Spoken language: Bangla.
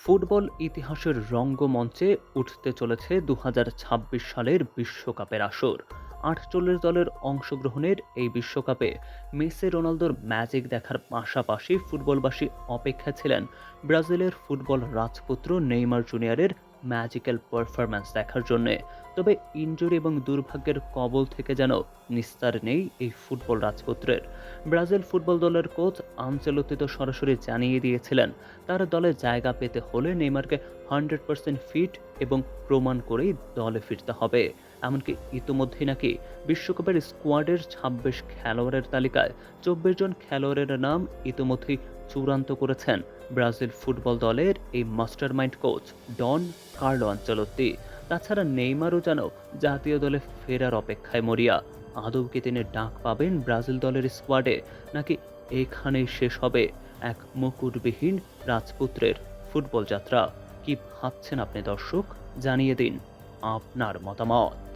ফুটবল ইতিহাসের রঙ্গমঞ্চে উঠতে চলেছে ২০২৬ সালের বিশ্বকাপের আসর। ৪৮ দলের অংশগ্রহণের এই বিশ্বকাপে মেসি রোনালদোর ম্যাজিক দেখার পাশাপাশি ফুটবলবাসী অপেক্ষা ছিলেন ব্রাজিলের ফুটবল রাজপুত্র নেইমার জুনিয়রের ম্যাজিক্যাল পারফরম্যান্স দেখার জন্যে। তবে ইনজুরি এবং দুর্ভাগ্যের কবল থেকে যেন নিস্তার নেই এই ফুটবল রাজপুত্রের। ব্রাজিল ফুটবল দলের কোচ আনচেলোত্তি তো সরাসরি জানিয়ে দিয়েছিলেন তার দলে জায়গা পেতে হলে নেইমারকে 100% ফিট এবং প্রমাণ করেই দলে ফিরতে হবে। এমনকি ইতোমধ্যেই নাকি বিশ্বকাপের স্কোয়াডের ২৬ খেলোয়াড়ের তালিকায় ২৪ জন খেলোয়াড়ের নাম ইতোমধ্যেই চূড়ান্ত করেছেন ব্রাজিল ফুটবল দলের এই mastermind coach Don Carlo Ancelotti. তাছাড়া নেইমারও যেন জাতীয় দলে ফেরার অপেক্ষায় মরিয়া। আদৌ কি তিনি ডাক পাবেন ব্রাজিল দলের স্কোয়াডে, নাকি এখানেই শেষ হবে এক মুকুটবিহীন রাজপুত্রের ফুটবল যাত্রা? কি ভাবছেন আপনি দর্শক? জানিয়ে দিন আপনার মতামত।